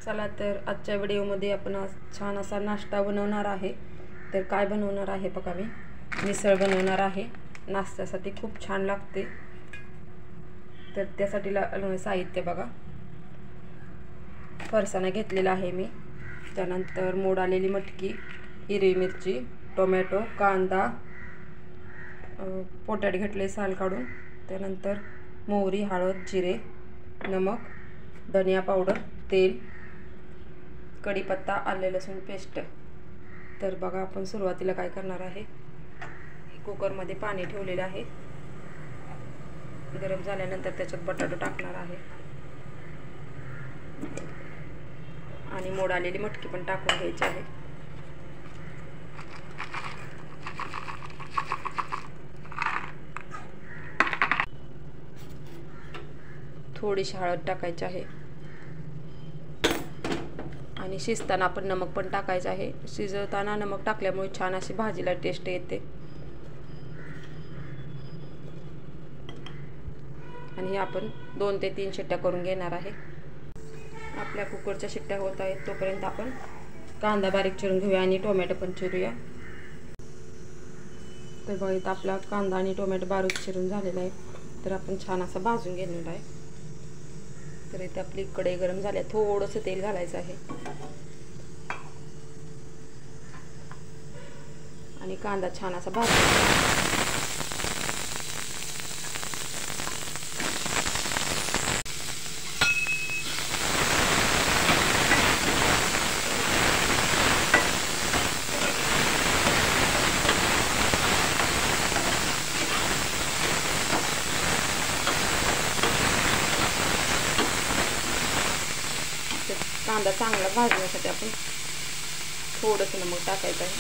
चला तर आजच्या व्हिडिओमध्ये आपण आज छान असा नाश्ता बनवणार आहे। तर काय बनवणार आहे बघा, मी मिसळ बनवणार आहे। नाश्त्यासाठी खूप छान लागते। तर त्यासाठी साहित्य बघा, फरसाणा घेतलेला आहे मी, त्यानंतर मोड आलेली मटकी, हिरवी मिरची, टोमॅटो, कांदा, पोटॅट घेतले साल काढून, त्यानंतर मोहरी, हळद, जिरे, नमक, धनिया पावडर, तेल, कढीपत्ता, आले लसूण पेस्ट। तर बघा, आपण सुरुवातीला काय करणार आहे, कुकरमध्ये पाणी ठेवलेले आहे। गरम झाल्यानंतर त्याच्यात बटाटा टाकणार आहे आणि मोड आलेली मटकी पण टाकून घ्यायची आहे। थोडीशी हळद टाकायची आहे आणि शिजताना आपण नमक पण टाकायचं आहे। शिजवताना नमक टाकल्यामुळे छान अशी भाजीला टेस्ट येते। आणि हे आपण 2 ते 3 शिट्ट्या करून घेणार आहे। आपल्या कुकरच्या शिट्ट्या होत आहेत तोपर्यंत आपण कांदा बारीक चिरून घेऊया आणि टोमॅटो पण चिरूया। तर बघा, इथं आपला कांदा आणि टोमॅटो बारीक चिरून झालेला आहे। तर आपण छान असा भाजून घेणार आहे। तर इथे आपली कढई गरम झाली, थोडंसं तेल घालायचं आहे आणि कांदा छान असा भाजायचा। कांदा चांगला भाजण्यासाठी आपण थोडंसं नमक टाकायचं आहे।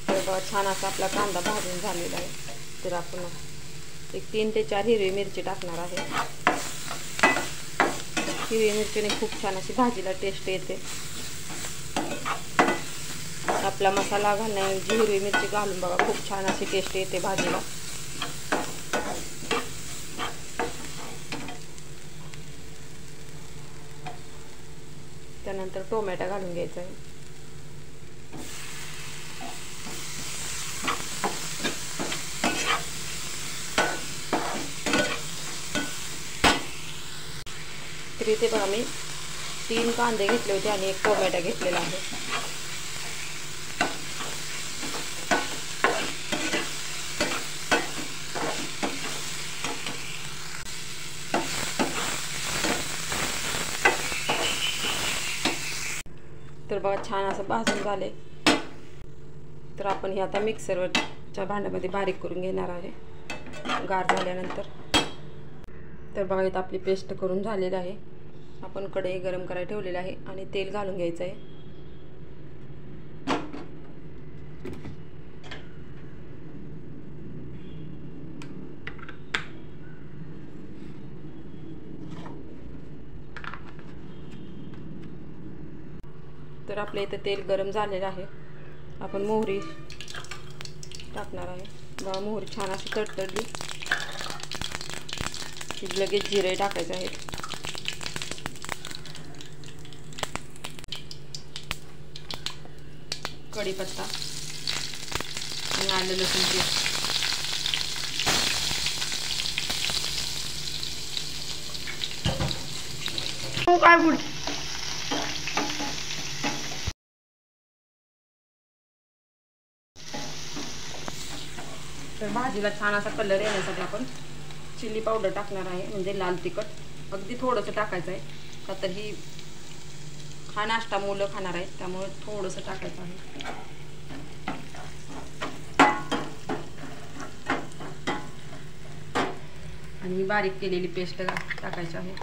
तर बघा, छान असा आपला कांदा भाजून झालेला आहे। तर आपण 3 ते 4 हिरवी मिरची टाकणार आहे। हिरवी मिरचीने खूप छान अशी भाजीला टेस्ट येते। आपला मसाला घालण्याऐवजी हिरवी मिरची घालून बघा, खूप छान अशी टेस्ट येते भाजीला। त्यानंतर टोमॅटो घालून घ्यायचा आहे। तर इथे बघा, मी 3 कांदे घेतले होते आणि 1 टोमॅटो घेतलेला आहे। तर बघा, छान असं भाजून झाले। तर आपण हे आता मिक्सरच्या भांड्यामध्ये बारीक करून घेणार आहे गार झाल्यानंतर। तर बघा, इथं आपली पेस्ट करून झालेली आहे। आपण कढई गरम करायला ठेवलेली आहे आणि तेल घालून घ्यायचं आहे। तर आपल्या इथं तेल गरम झालेलं आहे। आपण मोहरी टाकणार आहे। बघा, मोहरी छान अशी तडतडली की लगेच जिरे टाकायचे आहेत। कढीपत्ता आणि आलं लसूण पेस्ट। तर भाजीला छान असा कलर येण्यासाठी आपण चिली पावडर टाकणार आहे, म्हणजे लाल तिखट अगदी थोडंसं टाकायचं आहे। का तर हा नाश्ता मुलं खाणार आहेत, त्यामुळे थोडंसं टाकायचं आहे। आणि बारीक केलेली पेस्ट टाकायची आहे।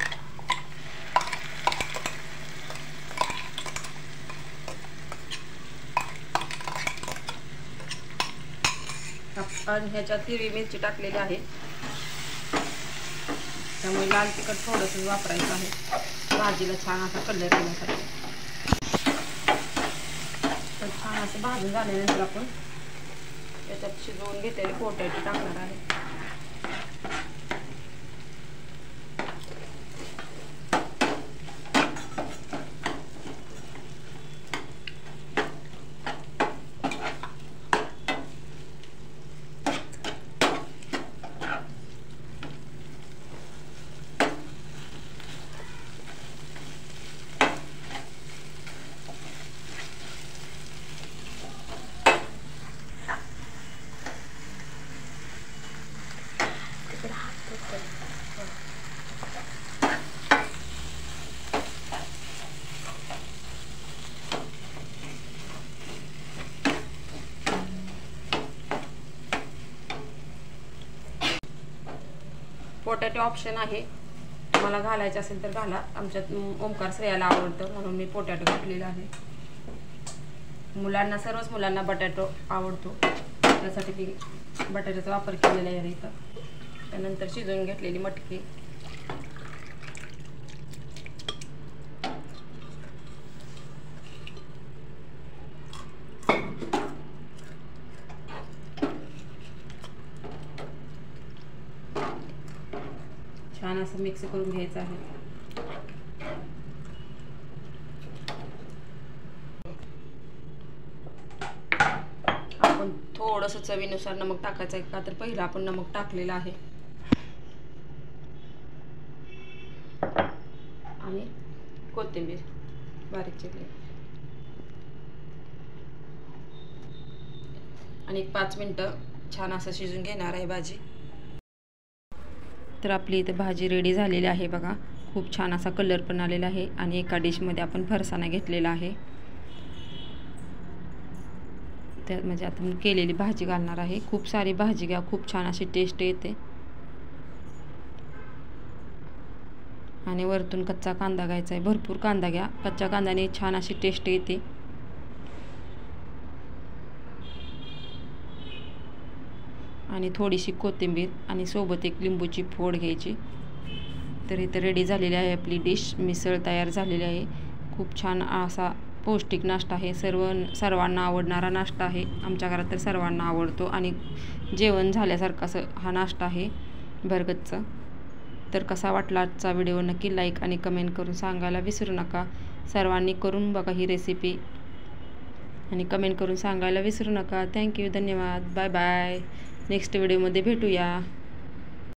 आपण ह्याच्यात हिरवी मिरची टाकलेली आहे, त्यामुळे लाल तिखट थोडंसं वापरायचं आहे भाजीला छान असा कलर येण्यासाठी। असं भाजून झाल्यानंतर आपण याच्यात शिजवून घेतलेले पोटॅटो टाकणार आहे. पोटॅटो ऑप्शन आहे, मला घालायचं असेल तर घाला. आमच्यात ओमकार श्रेयाला आवडतं म्हणून मी पोटॅटो घातलेला आहे. मुलांना, सर्वच मुलांना बटाटो आवडतो, त्यासाठी मी बटाट्याचा वापर केलेला आहे इथं. त्यानंतर शिजवून घेतलेली मटकी, छान असं मिक्स करून घ्यायचं आहे. आपण थोडंसं चवीनुसार नमक टाकायचं आहे, का तर पहिलं आपण नमक टाकलेलं आहे. आणि कोथिंबीर बारीक चिरली आणि 5 मिनिटं छान असं शिजून घेणार आहे भाजी. तर आपली इथे भाजी रेडी झालेली आहे बघा. खूप छान असा कलर पण आलेला आहे. आणि एका डिशमध्ये आपण फरसाणा घेतलेला आहे, त्यात म्हणजे आपण केलेली भाजी घालणार आहे. खूप सारी भाजी घ्या, खूप छान अशी टेस्ट येते. आणि वरतून कच्चा कांदा घ्यायचा आहे, भरपूर कांदा घ्या, कच्च्या कांद्याने छान अशी टेस्ट येते. आणि थोडीशी कोथिंबीर आणि सोबत एक लिंबूची फोड घ्यायची. तर इथे रेडी झालेली आहे आपली डिश. मिसळ तयार झालेली आहे. खूप छान असा पौष्टिक नाश्ता आहे, सर्वांना आवडणारा नाश्ता आहे. आमच्या घरात तर सर्वांना आवडतो आणि जेवण झाल्यासारखा असं हा नाश्ता आहे भरगच्च. तर कसा वाटला आजचा व्हिडिओ नक्की लाईक आणि कमेंट करून सांगायला विसरू नका. सर्वांनी करून बघा ही रेसिपी आणि कमेंट करून सांगायला विसरू नका. थँक्यू, धन्यवाद, बाय बाय. नेक्स्ट व्हिडिओमध्ये भेटूया.